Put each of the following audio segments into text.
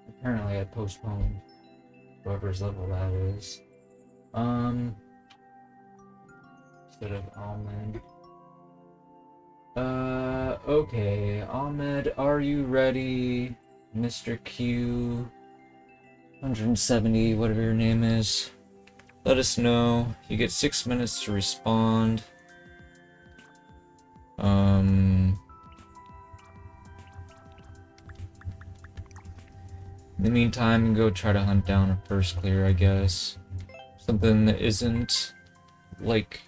Apparently I postponed whoever's level that is. Instead of Ahmed. Okay. Ahmed, are you ready? Mr. Q 170, whatever your name is. Let us know. You get 6 minutes to respond. In the meantime, go try to hunt down a first clear, I guess. Something that isn't like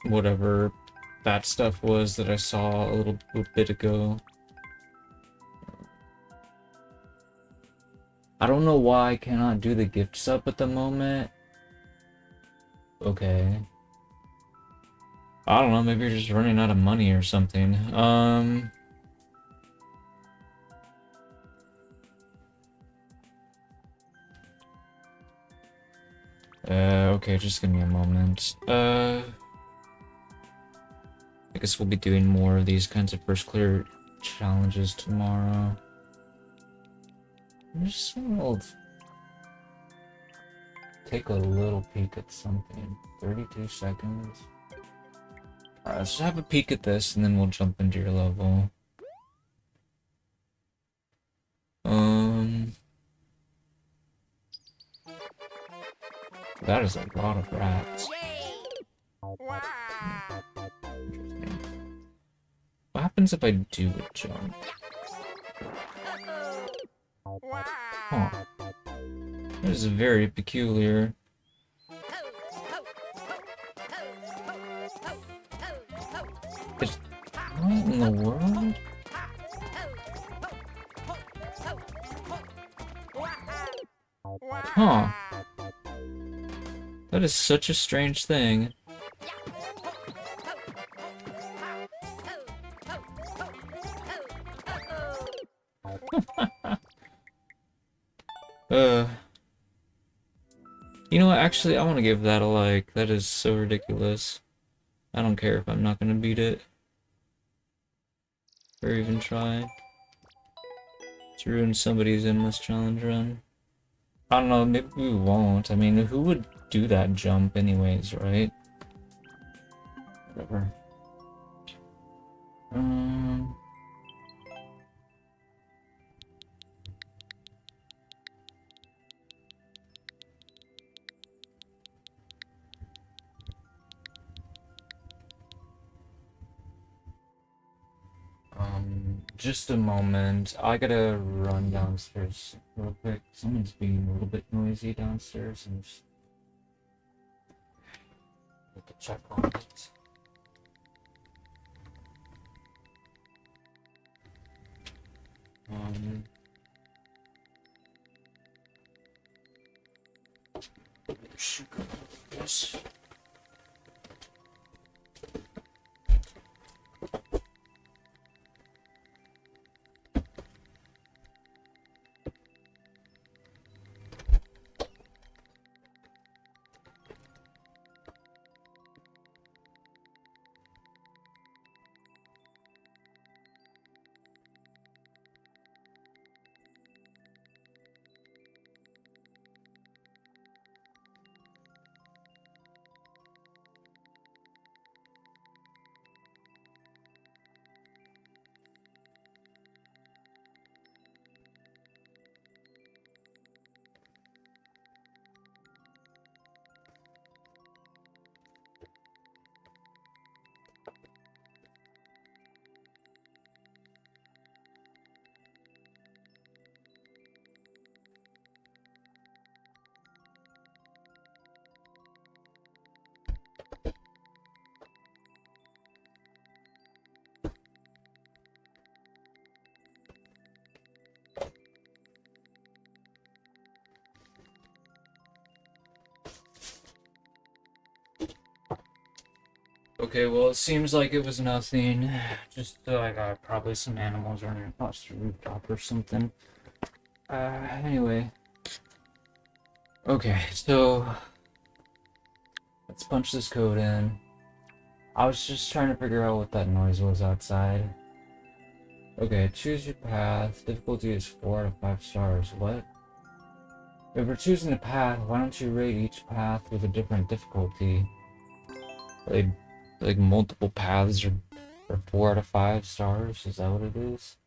whatever that stuff was that I saw a little bit ago. I don't know why I cannot do the gift sub at the moment. Okay. I don't know, maybe you're just running out of money or something. Okay, just give me a moment. I guess we'll be doing more of these kinds of first clear challenges tomorrow. I just want to take a little peek at something. 32 seconds. Alright, let's just have a peek at this and then we'll jump into your level. That is a lot of rats. What happens if I do a jump? Huh. That is very peculiar. It's... What in the world? Huh. That is such a strange thing. You know what, actually, I want to give that a like. That is so ridiculous. I don't care if I'm not gonna beat it. Or even try. To ruin somebody's endless challenge run. I don't know, maybe we won't. I mean, who would do that jump anyways, right? Whatever. Just a moment. I gotta run downstairs real quick. Someone's being a little bit noisy downstairs and just need to check on it. Should go like this. Okay, well, it seems like it was nothing. Just I got probably some animals running across the rooftop or something. Anyway. Okay, so let's punch this code in. I was just trying to figure out what that noise was outside. Okay, choose your path. Difficulty is 4 out of 5 stars. What? If we're choosing a path, why don't you rate each path with a different difficulty? Like multiple paths are 4 out of 5 stars? Is that what it is?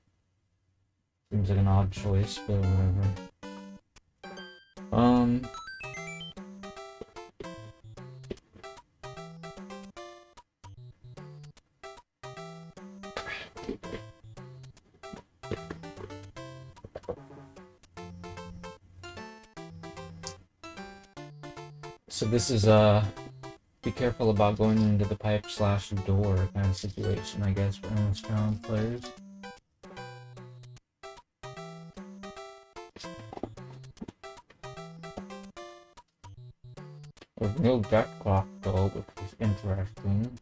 Seems like an odd choice, but whatever. So this is, be careful about going into the pipe/door kind of situation, I guess, for most challenge players. There's no death clock though, which is interesting.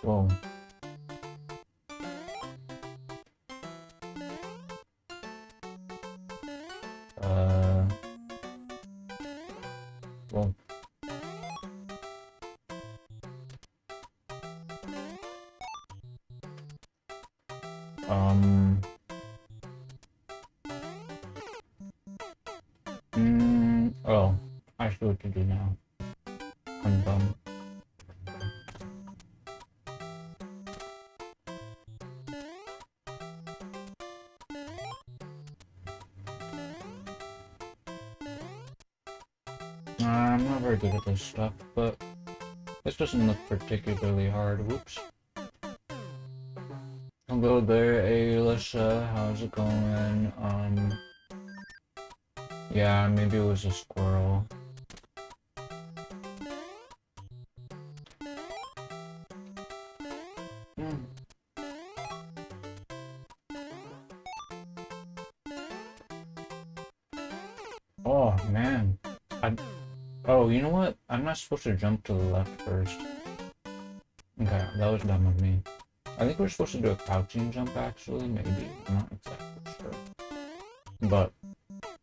Whoa. Well. Oh, I see what to do now. I'm dumb. I'm not very good at this stuff, but this doesn't look particularly hard. Whoops. Hello there, Alyssa. How's it going? Yeah, maybe it was a squirrel. Oh, man. Oh, you know what? I'm not supposed to jump to the left first. Okay, that was dumb of me. I think we're supposed to do a crouching jump, actually. Maybe. I'm not exactly sure. But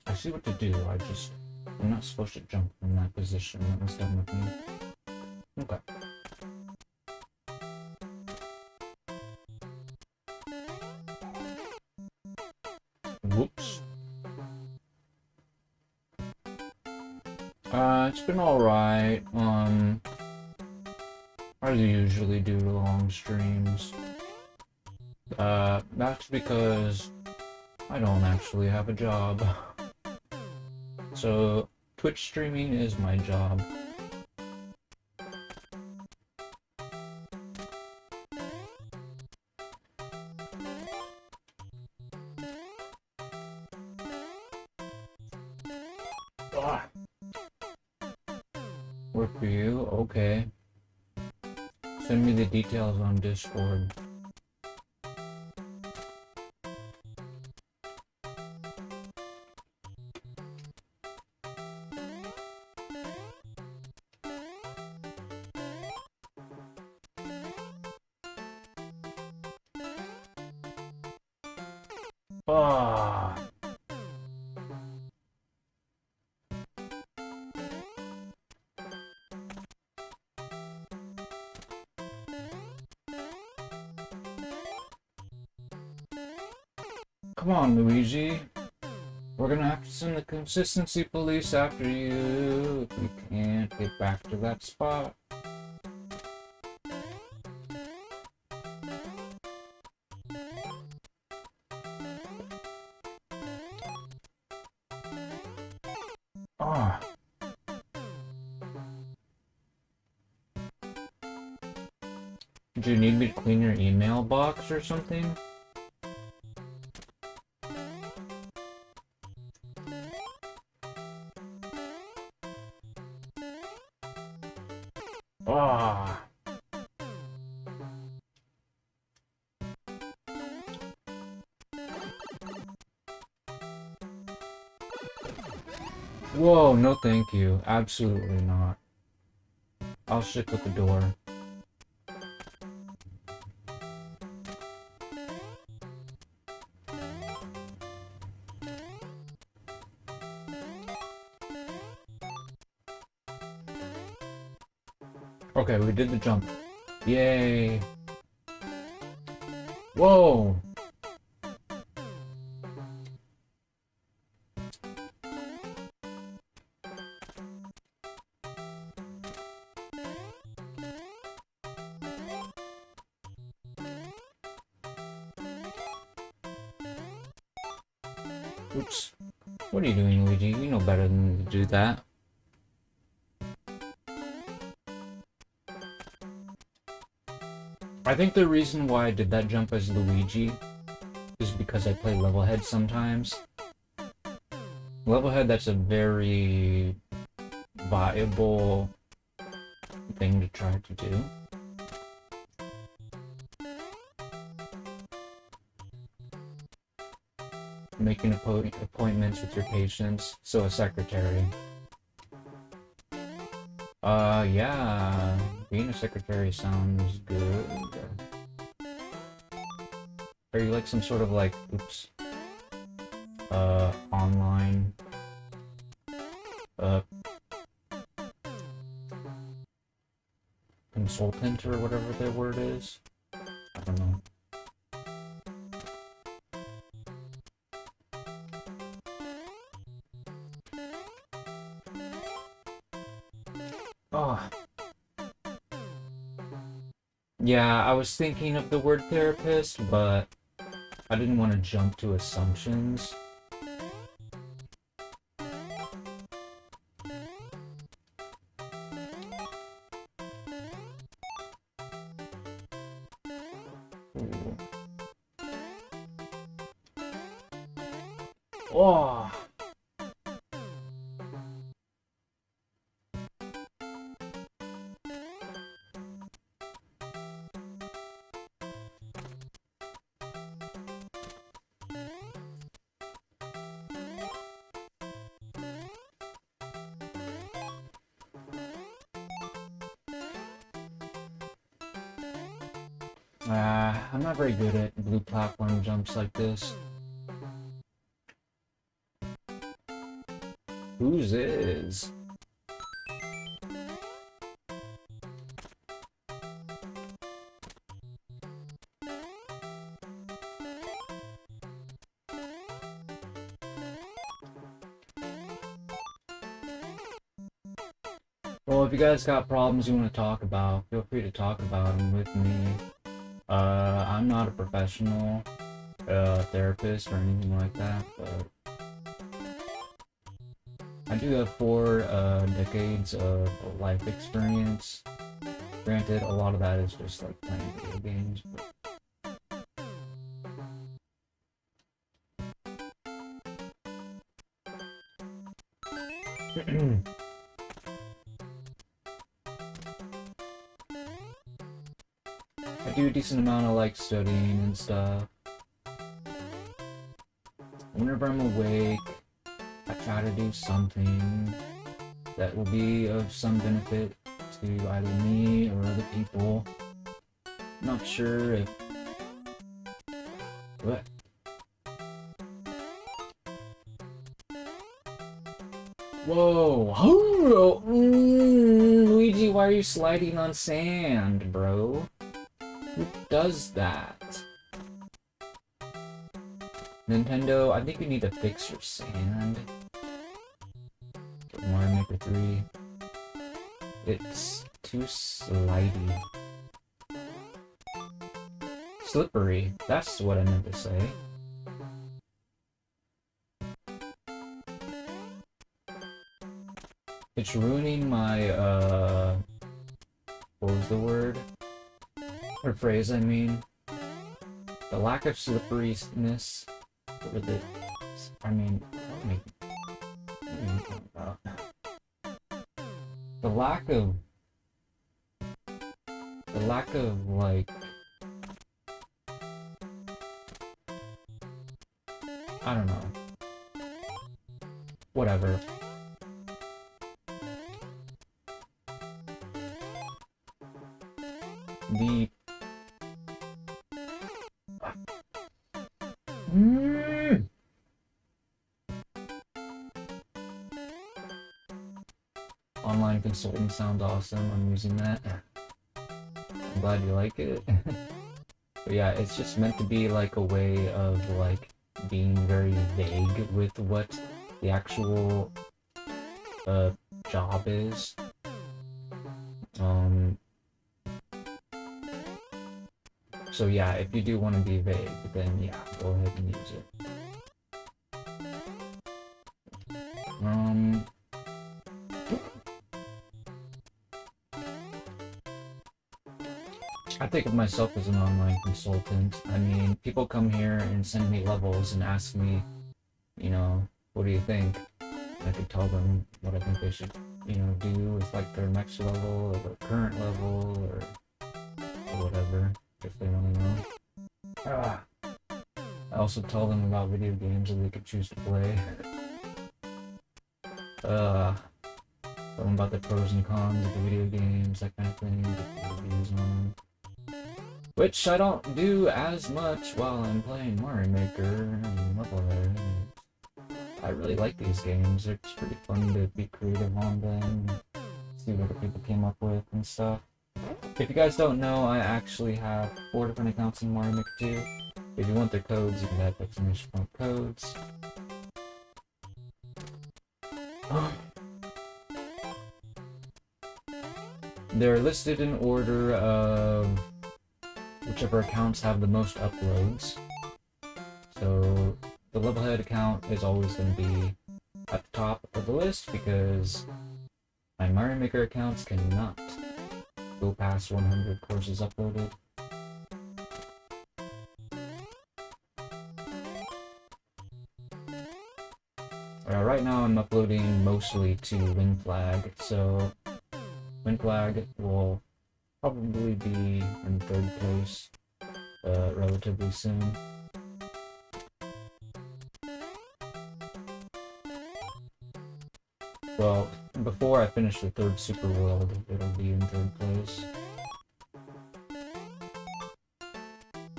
I see what to do. I'm not supposed to jump from that position. That was dumb of me. Okay. Whoops. It's been alright. I usually do long streams. That's because I don't actually have a job. So, Twitch streaming is my job. Work for you? Okay. Send me the details on Discord. Come on, Luigi. We're gonna have to send the consistency police after you if we can't get back to that spot. Ah. Do you need me to clean your email box or something? Ah. Whoa, no thank you. Absolutely not. I'll stick with the door. Okay, we did the jump. Yay. Whoa. Oops. What are you doing, Luigi? You know better than to do that. I think the reason why I did that jump as Luigi is because I play Levelhead sometimes. Levelhead, that's a very viable thing to try to do. Making appointments with your patients, so a secretary. Yeah, being a secretary sounds good. Are you like some sort of like, oops, online, consultant or whatever their word is? I don't know. Oh. Yeah, I was thinking of the word therapist, but I didn't want to jump to assumptions. Ooh. Oh. I'm not very good at blue platform jumps like this. Whose is? Well, if you guys got problems you want to talk about, feel free to talk about them with me. I'm not a professional therapist or anything like that, but I do have 4 decades of life experience. Granted, a lot of that is just like playing video games, but... I do a decent amount of like studying and stuff. Whenever I'm awake, I try to do something that will be of some benefit to either me or other people. Not sure if... What? Whoa! Luigi, why are you sliding on sand, bro? Who does that? Nintendo, I think you need to fix your sand. Mario Maker 3. It's too slidey. Slippery. That's what I meant to say. It's ruining my, what was the word? Or phrase, I mean. The lack of slipperiness. Or the... I mean, what are you talking about? The lack of, like... I don't know. Whatever. The... Online consultant sounds awesome. I'm using that. I'm glad you like it. But yeah, it's just meant to be like a way of like being very vague with what the actual job is. So yeah, if you do want to be vague, then yeah, go ahead and use it. I think of myself as an online consultant. I mean, people come here and send me levels and ask me, you know, what do you think? I could tell them what I think they should, you know, do with like their next level or their current level or whatever, if they want to know. I also tell them about video games that they could choose to play. Tell them about the pros and cons of the video games, that kind of thing, get reviews on them. Which I don't do as much while I'm playing Mario Maker and Levelhead. I really like these games. It's pretty fun to be creative on them, see what other people came up with and stuff. If you guys don't know, I actually have 4 different accounts in Mario Maker 2. If you want their codes, you can add exclamation point codes. They're listed in order of whichever accounts have the most uploads. So the Levelhead account is always going to be at the top of the list because my Mario Maker accounts cannot go past 100 courses uploaded. Right now I'm uploading mostly to Win Flag, so Win Flag will probably be in 3rd place relatively soon. Well, before I finish the 3rd Super World, it'll be in 3rd place.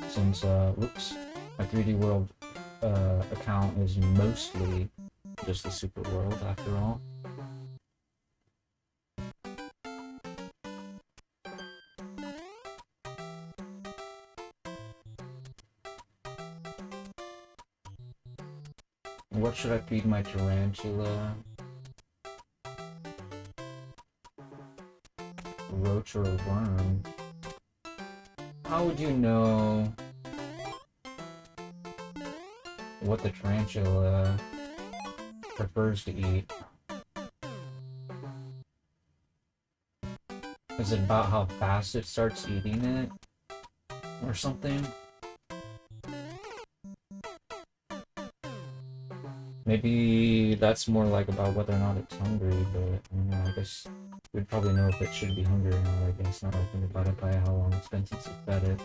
Since, whoops, my 3D World account is mostly just the Super World after all. What should I feed my tarantula? A roach or a worm? How would you know what the tarantula prefers to eat? Is it about how fast it starts eating it? Or something? Maybe that's more like about whether or not it's hungry, but I don't know, I guess we'd probably know if it should be hungry or not, I guess, not think about it by how long it's been since it fed it.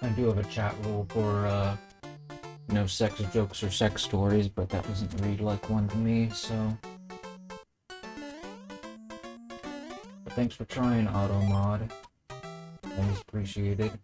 I do have a chat rule for, no sex jokes or sex stories, but that doesn't read like one to me, so... But thanks for trying, AutoMod. Always appreciated.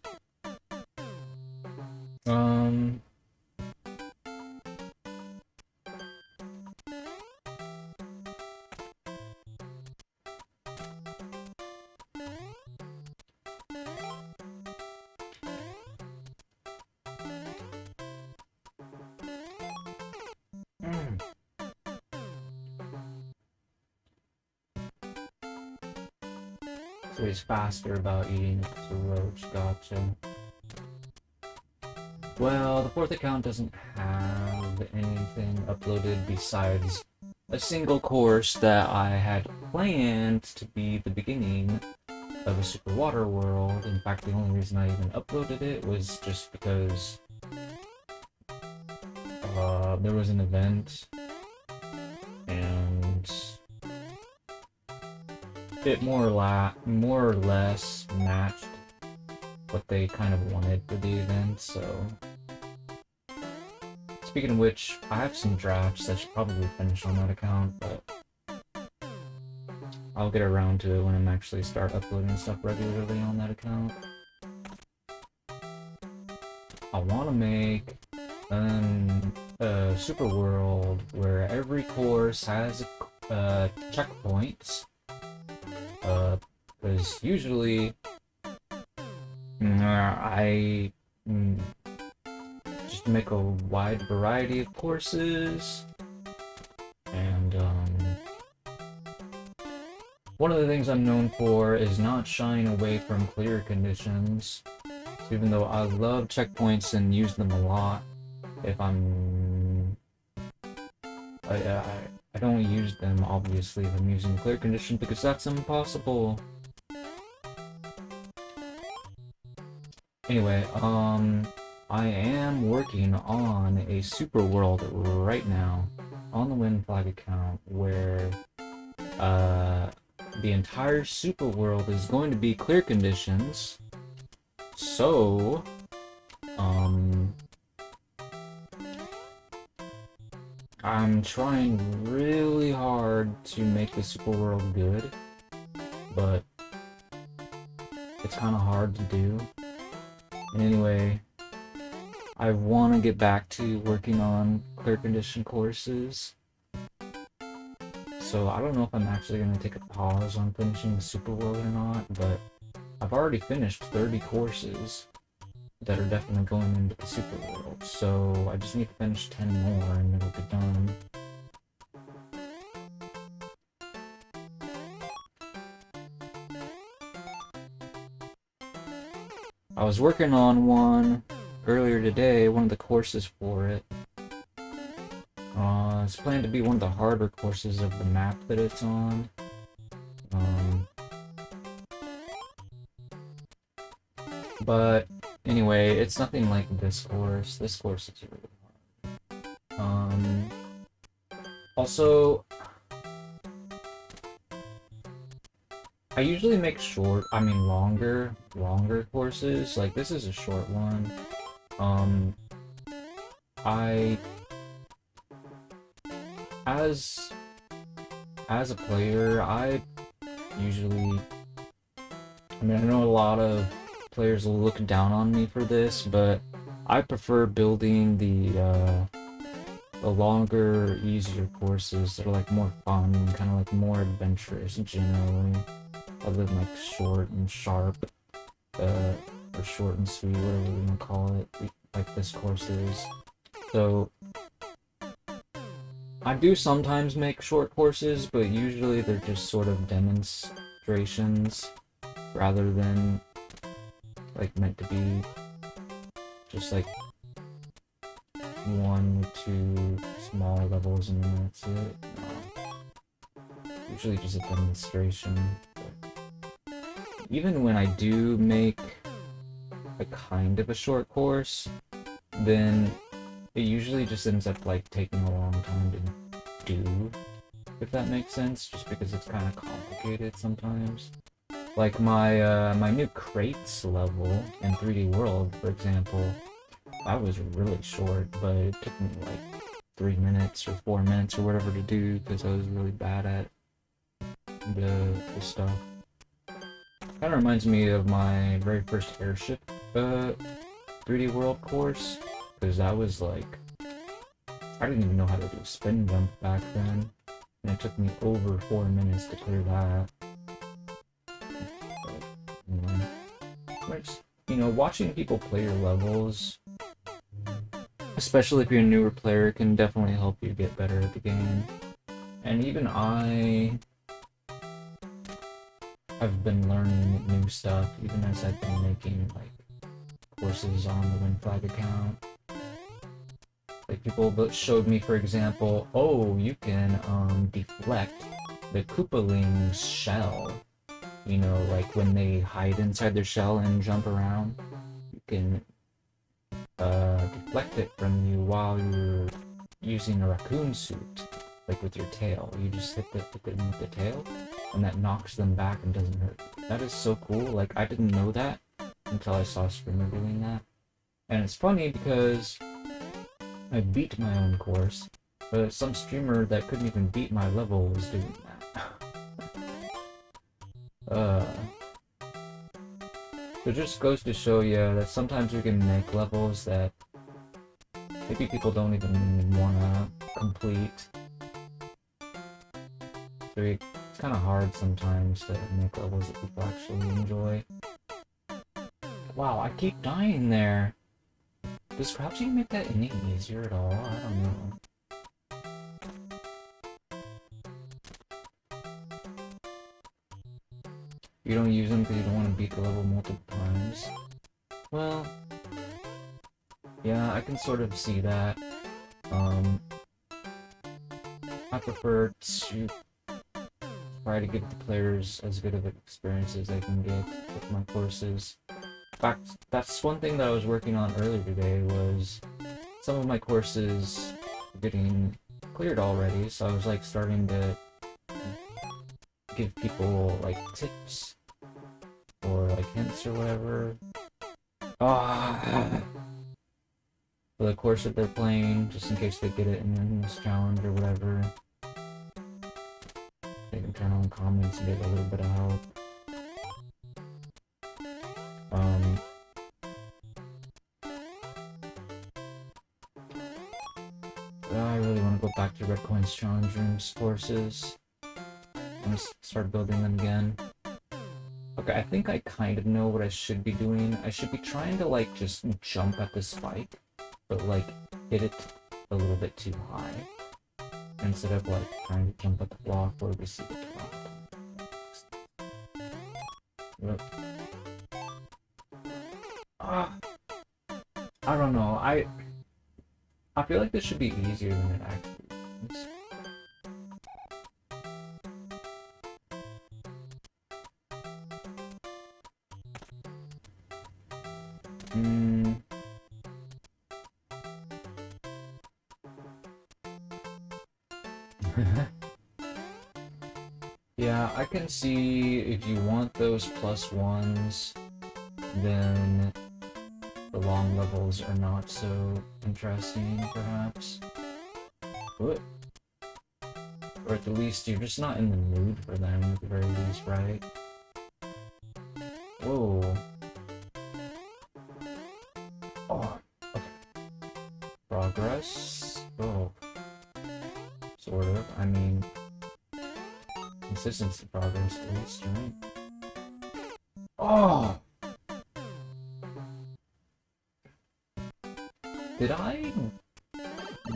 So he's faster about eating if it's a roach, gotcha. Well, the 4th account doesn't have anything uploaded besides a single course that I had planned to be the beginning of a Super Water World. In fact, the only reason I even uploaded it was just because there was an event it more or less matched what they kind of wanted for the event, so... Speaking of which, I have some drafts that should probably finish on that account, but I'll get around to it when I'm actually start uploading stuff regularly on that account. I want to make a super world where every course has checkpoints, because usually I just make a wide variety of courses, and one of the things I'm known for is not shying away from clear conditions. So even though I love checkpoints and use them a lot, if I don't use them obviously if I'm using clear condition, because that's impossible. Anyway, I am working on a super world right now on the Win Flag account where the entire super world is going to be clear conditions. So I'm trying really hard to make the super world good, but it's kind of hard to do. And anyway, I want to get back to working on clear condition courses. So I don't know if I'm actually going to take a pause on finishing the super world or not, but I've already finished 30 courses that are definitely going into the super world. So I just need to finish 10 more and it'll be done. I was working on one earlier today, one of the courses for it. It's planned to be one of the harder courses of the map that it's on. But anyway, it's nothing like this course. This course is really hard. Also, I usually make longer courses. Like, this is a short one. As a player, I usually... I know a lot of players will look down on me for this, but I prefer building the longer, easier courses that are like more fun, kind of like more adventurous generally, other than like short and sharp, or short and sweet, whatever you want to call it, like this course is. So I do sometimes make short courses, but usually they're just sort of demonstrations rather than like meant to be just like 1 or 2 small levels and then that's it. No. Usually just a demonstration. But even when I do make a kind of a short course, then it usually just ends up like taking a long time to do, if that makes sense, just because it's kind of complicated sometimes. Like my new crates level in 3D World, for example, that was really short, but it took me like 3 minutes or 4 minutes or whatever to do because I was really bad at the stuff. Kind of reminds me of my very first airship 3D World course, because that was like, I didn't even know how to do a spin jump back then, and it took me over 4 minutes to clear that. You know, watching people play your levels, especially if you're a newer player, can definitely help you get better at the game. And even I have been learning new stuff, even as I've been making like courses on the Win Flag account. Like people that showed me, for example, oh, you can deflect the Koopaling's shell. You know, like when they hide inside their shell and jump around, you can deflect it from you while you're using a raccoon suit like with your tail. You just hit them with the tail, and that knocks them back and doesn't hurt. That is so cool. Like, I didn't know that until I saw a streamer doing that. And it's funny because I beat my own course, but some streamer that couldn't even beat my level was doing that. It just goes to show you that sometimes you can make levels that maybe people don't even want to complete. So it's kind of hard sometimes to make levels that people actually enjoy. Wow, I keep dying there. Does crouching make that any easier at all? I don't know. You don't use them because you don't want to beat the level multiple times. Well, yeah, I can sort of see that. I prefer to try to give the players as good of an experience as I can get with my courses. In fact, that's one thing that I was working on earlier today, was some of my courses getting cleared already, so I was like starting to give people like tips or like hints or whatever. For the course that they're playing, just in case they get it in this challenge or whatever. They can turn on comments and get a little bit of help. I really want to go back to Red Coin's challenge rooms courses. I'm gonna start building them again. Okay, I think I kind of know what I should be doing. I should be trying to like just jump at the spike, but like hit it a little bit too high, instead of like trying to jump at the block where we see the drop. I don't know. I feel like this should be easier than it actually is. Yeah, I can see if you want those +1s, then the long levels are not so interesting, perhaps. What? Or at the least, you're just not in the mood for them, at the very least, right? Whoa. Oh, okay. Progress? Oh. Sort of. I mean, consistency progress, at least, right? Oh! Did I...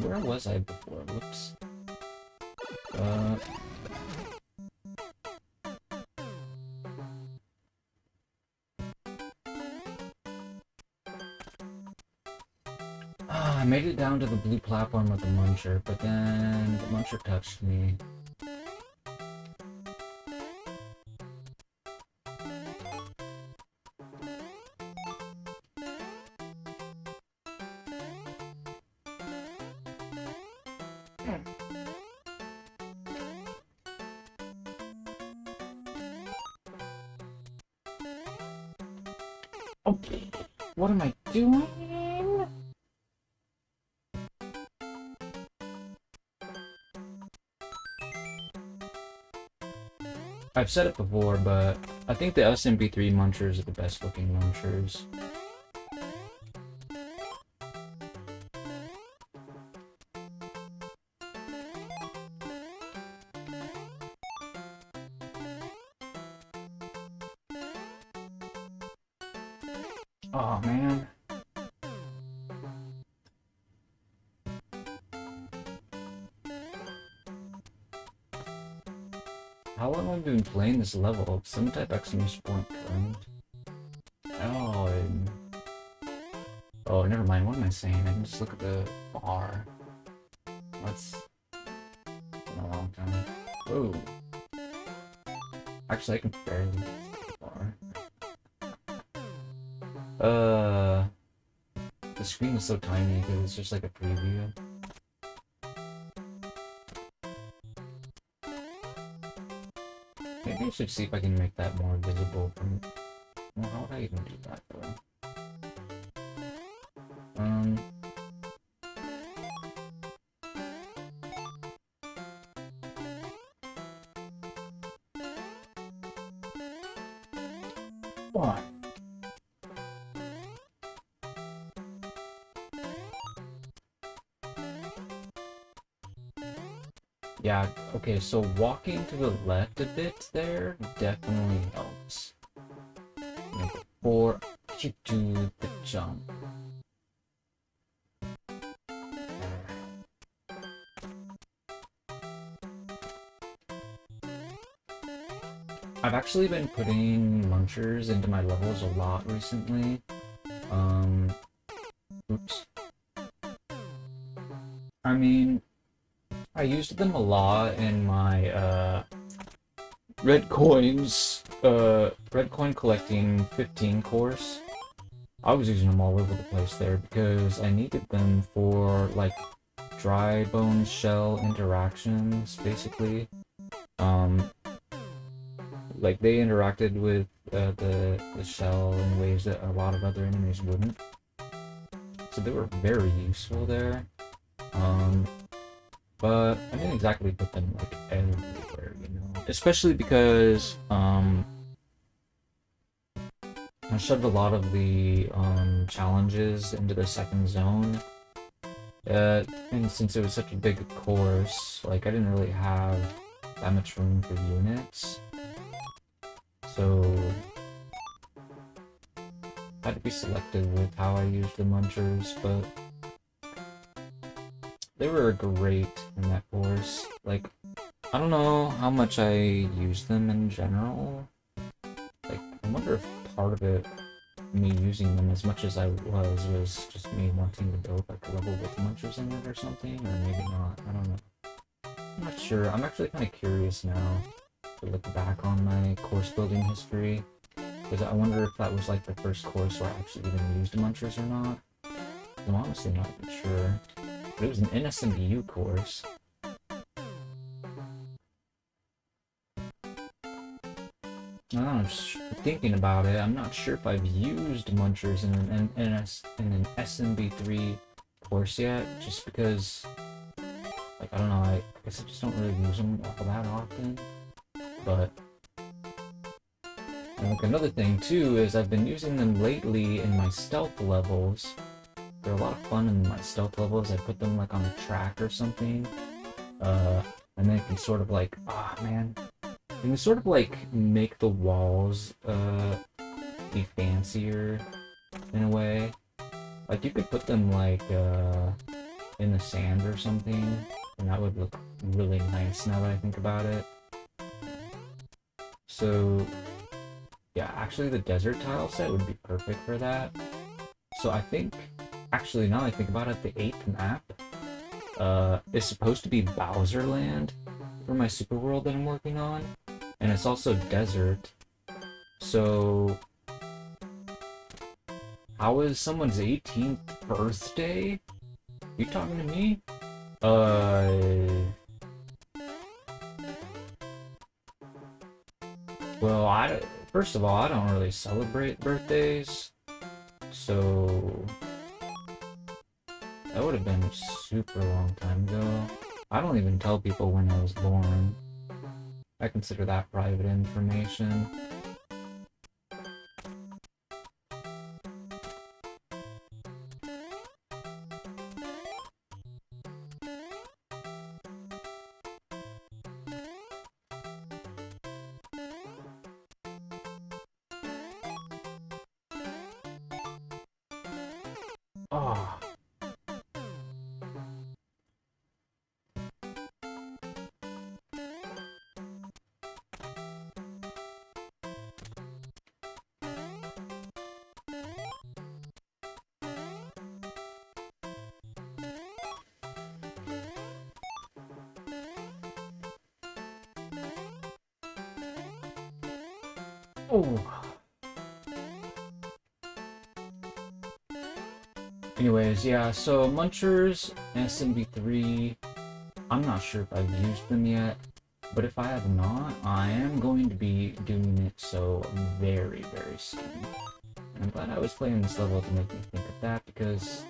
Where was I before? Whoops. I made it down to the blue platform with the muncher, but then the muncher touched me. Oh, what am I doing? I've said it before, but I think the SMB3 munchers are the best looking munchers. Oh man. How long have I been playing this level? Some type exclamation point current. Oh, never mind. What am I saying? I can just look at the bar. That's been a long time. Whoa. Actually, I can barely see the bar. The screen is so tiny because it's just like a preview. Maybe I should see if I can make that more visible from... Well, how would I even do that, though? Why? Yeah, okay, so walking to the left a bit there definitely helps. Before you do the jump. I've actually been putting munchers into my levels a lot recently. Oops. I mean, I used them a lot in my, red coin collecting 15 course. I was using them all over the place there because I needed them for, like, dry bone shell interactions, basically. Like, they interacted with the shell in ways that a lot of other enemies wouldn't. So they were very useful there. But I didn't exactly put them, like, everywhere, you know? Especially because, I shoved a lot of the, challenges into the second zone. And since it was such a big course, like, I didn't really have that much room for units. So I had to be selective with how I used the munchers, but they were great in that course. Like, I don't know how much I used them in general. Like, I wonder if part of it, me using them as much as I was just me wanting to build like a level with munchers in it or something, or maybe not. I don't know. I'm not sure. I'm actually kind of curious now to look back on my course building history, because I wonder if that was like the first course where I actually even used munchers or not. I'm honestly not even sure. But it was an NSMBU course. I don't know, just thinking about it, I'm not sure if I've used munchers in an SMB3 course yet, just because, like, I don't know, I guess I just don't really use them all that often. But, and like another thing too is I've been using them lately in my stealth levels. They're a lot of fun in my stealth levels. I put them like on a track or something, and then it can sort of like, man, you can sort of like make the walls be fancier in a way. Like you could put them like in the sand or something, and that would look really nice now that I think about it. So yeah, actually the desert tile set would be perfect for that. So I think, actually now that I think about it, the 8th map is supposed to be Bowser Land for my super world that I'm working on. And it's also desert. So how is someone's 18th birthday? You talking to me? Well, first of all, I don't really celebrate birthdays. So that would have been a super long time ago. I don't even tell people when I was born. I consider that private information. Oh. Oh. Anyways, yeah, so Munchers, SMB3, I'm not sure if I've used them yet, But if I have not, I am going to be doing it so very, very soon. And I'm glad I was playing this level to make me think of that, because...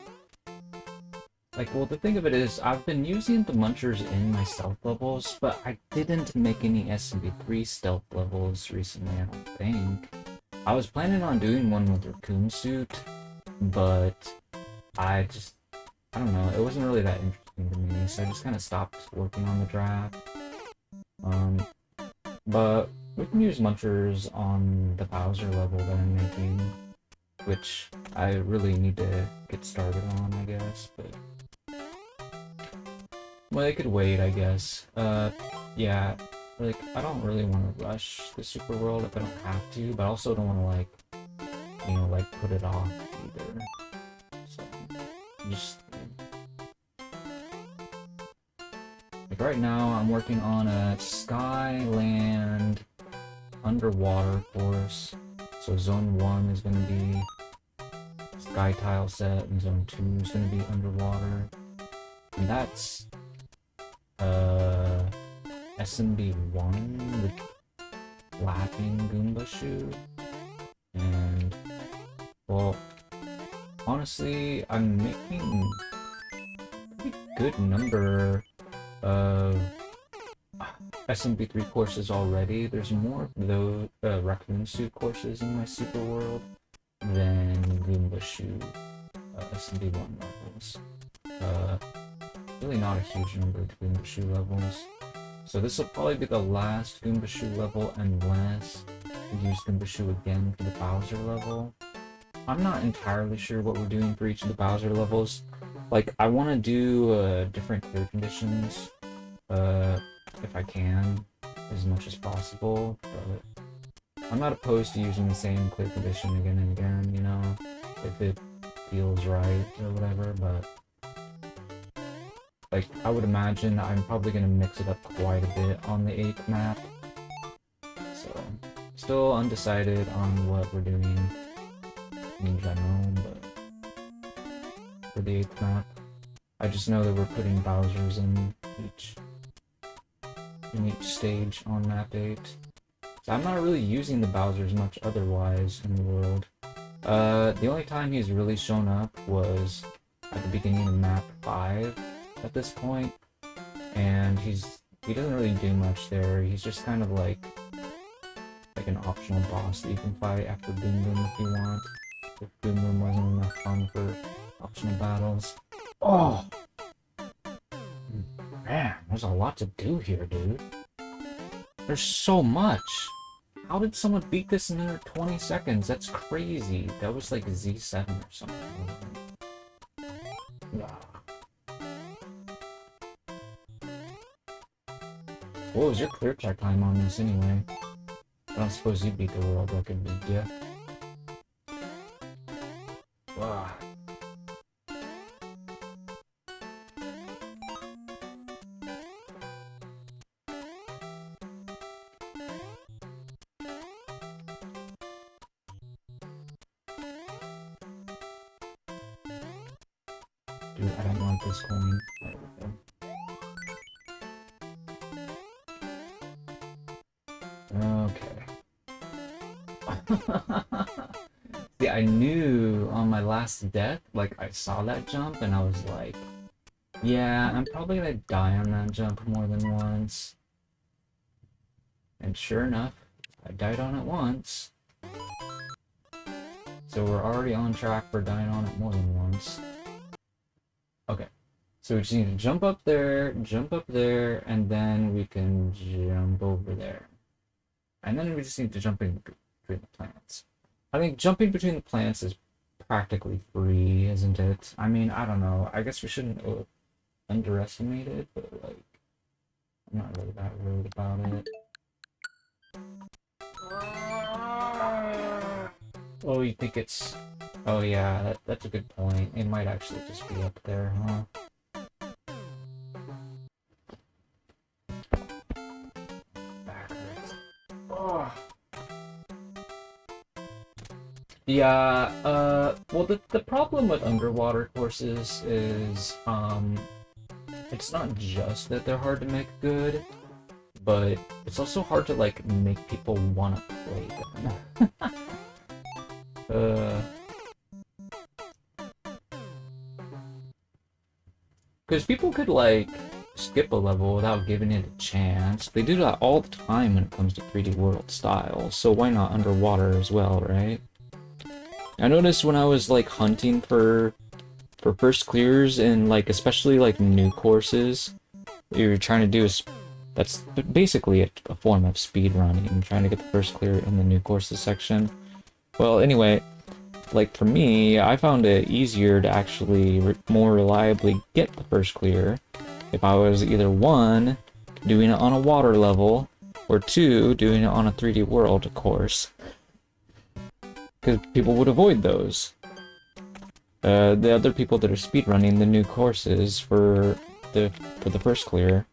Like, well, the thing of it is, I've been using the munchers in my stealth levels, but I didn't make any SMB3 stealth levels recently, I don't think. I was planning on doing one with Raccoon Suit, but I don't know, it wasn't really that interesting to me, so I just kind of stopped working on the draft. But we can use munchers on the Bowser level that I'm making, which I really need to get started on, I guess, but... Well, they could wait, I guess. Yeah, like, I don't really want to rush the super world if I don't have to, but I also don't want to, like, you know, like, put it off either. So, just... Like, right now, I'm working on a Skyland underwater course. So, Zone 1 is going to be Sky Tile set, and Zone 2 is going to be underwater. And that's... SMB1 with Laughing Goomba Shoe. And, well, honestly, I'm making a pretty good number of SMB3 courses already. There's more of those Raccoon Suit courses in my Super World than Goomba Shoe SMB1 levels. Really not a huge number of Goomba Shoe levels. So this will probably be the last Goomba Shoe level unless we use Goomba Shoe again for the Bowser level. I'm not entirely sure what we're doing for each of the Bowser levels. Like, I want to do different clear conditions, if I can, as much as possible, but I'm not opposed to using the same clear condition again and again, you know, if it feels right or whatever, but... Like, I would imagine I'm probably going to mix it up quite a bit on the 8th map. So, still undecided on what we're doing in general, but for the 8th map, I just know that we're putting Bowsers in each stage on map 8. So I'm not really using the Bowsers much otherwise in the world. The only time he's really shown up was at the beginning of map 5. At this point, and he doesn't really do much there. He's just kind of like an optional boss that you can fight after Boom Boom if you want. If Boom Boom wasn't enough fun for optional battles. Oh! Man, there's a lot to do here, dude. There's so much! How did someone beat this in under 20 seconds? That's crazy. That was like Z7 or something. What was your clear check time on this anyway? I don't suppose you beat the world record, did ya? Wow. Dude, I don't want this coin. There we go. Okay. See, I knew on my last death, like, I saw that jump, and I was like, yeah, I'm probably gonna die on that jump more than once. And sure enough, I died on it once. So we're already on track for dying on it more than once. Okay. So we just need to jump up there, and then we can jump over there. And then we just need to jump in between the plants. I think jumping between the plants is practically free, isn't it? I mean, I don't know. I guess we shouldn't underestimate it, but, like, I'm not really that worried about it. Oh, you think it's... Oh, yeah, that's a good point. It might actually just be up there, huh? Yeah, well, the problem with underwater courses is, it's not just that they're hard to make good, but it's also hard to like make people want to play them. Because people could like skip a level without giving it a chance. They do that all the time when it comes to 3D World style, so why not underwater as well, right? I noticed when I was like hunting for first clears and like especially like new courses, you're trying to do that's basically a form of speed running, trying to get the first clear in the new courses section. Well, anyway, like for me, I found it easier to actually more reliably get the first clear if I was either 1, doing it on a water level, or 2, doing it on a 3D World course. Because people would avoid those. The other people that are speedrunning the new courses for the first clear.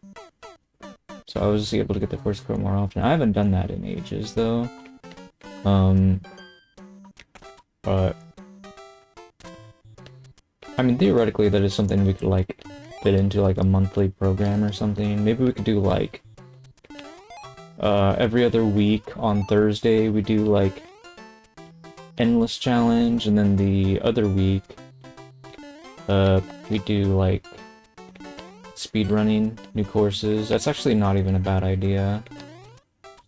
So I was able to get the first clear more often. I haven't done that in ages though. But I mean, theoretically, that is something we could like fit into like a monthly program or something. Maybe we could do like every other week on Thursday we do like endless challenge, and then the other week we do like speedrunning new courses. That's actually not even a bad idea.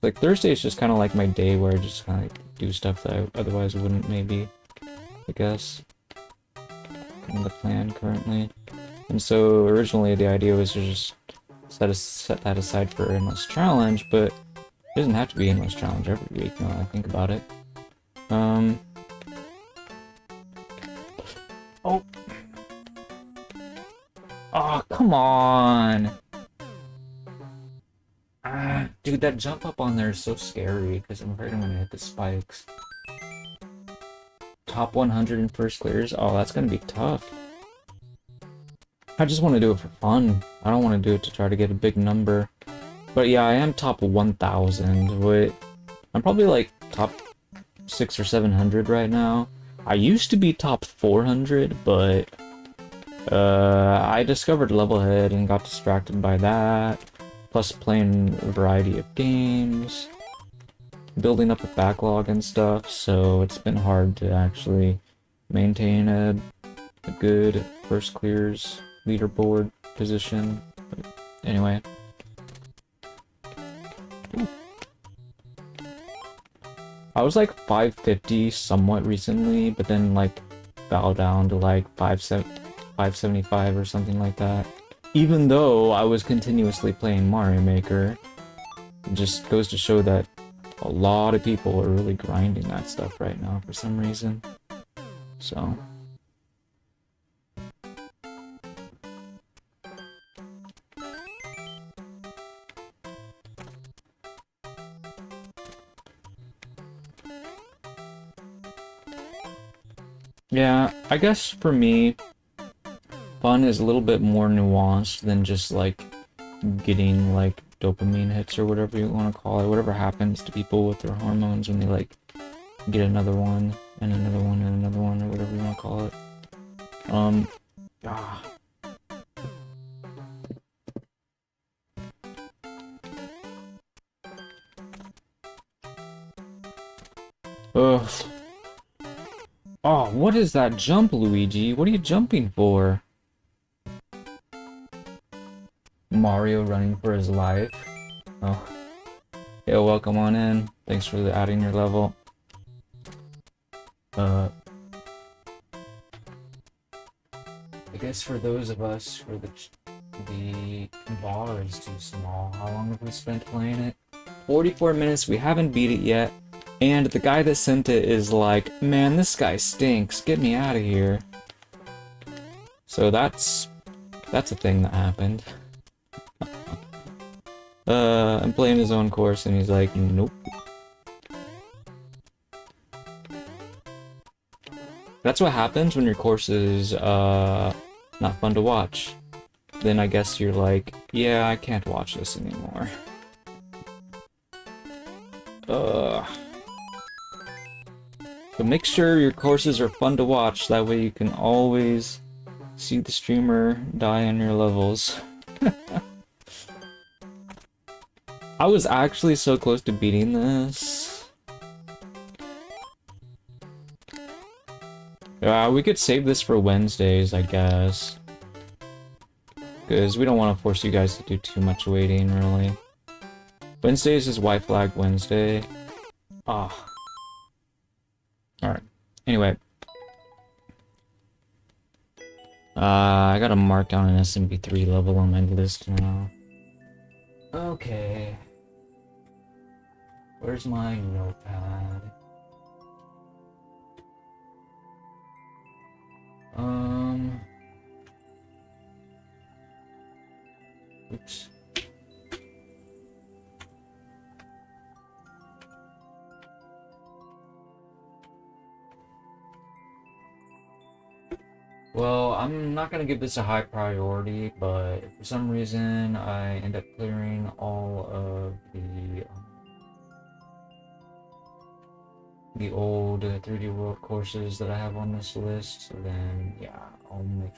Like Thursday is just kind of like my day where I just kind of like, do stuff that I otherwise wouldn't, maybe, I guess. In the plan currently. And so originally the idea was to just set that aside for endless challenge, but it doesn't have to be endless challenge every week now that I think about it. Oh. Oh, come on! Dude, that jump up on there is so scary, because I'm afraid I'm gonna hit the spikes. Top 100 in first clears? Oh, that's gonna be tough. I just want to do it for fun. I don't want to do it to try to get a big number. But yeah, I am top 1,000. I'm probably like top 600 or 700 right now. I used to be top 400, but I discovered Levelhead and got distracted by that. Plus playing a variety of games, building up a backlog and stuff, so it's been hard to actually maintain a good first clears leaderboard position. But anyway. Ooh. I was like 550 somewhat recently, but then like fell down to like 575 or something like that. Even though I was continuously playing Mario Maker, it just goes to show that a lot of people are really grinding that stuff right now for some reason. So. Yeah, I guess for me, fun is a little bit more nuanced than just like getting like dopamine hits or whatever you want to call it, whatever happens to people with their hormones when they like get another one and another one and another one or whatever you want to call it. Ugh. Oh, what is that jump, Luigi? What are you jumping for? Mario running for his life. Oh. Yo, welcome on in. Thanks for adding your level. I guess for those of us where the bar is too small, how long have we spent playing it? 44 minutes, we haven't beat it yet. And the guy that sent it is like, man, this guy stinks, get me out of here. So that's a thing that happened. I'm playing his own course and he's like, nope. That's what happens when your course is, not fun to watch. Then I guess you're like, yeah, I can't watch this anymore. So make sure your courses are fun to watch, that way you can always see the streamer die on your levels. I I was actually so close to beating this. We could save this for Wednesdays, I guess. Because we don't want to force you guys to do too much waiting, really. Wednesdays is White Flag Wednesday. Ah. Alright. Anyway. I gotta mark down an SMB3 level on my list now. Okay. Where's my notepad? Oops. Well, I'm not gonna give this a high priority, but if for some reason I end up clearing all of the old 3D World courses that I have on this list, then yeah, I'll make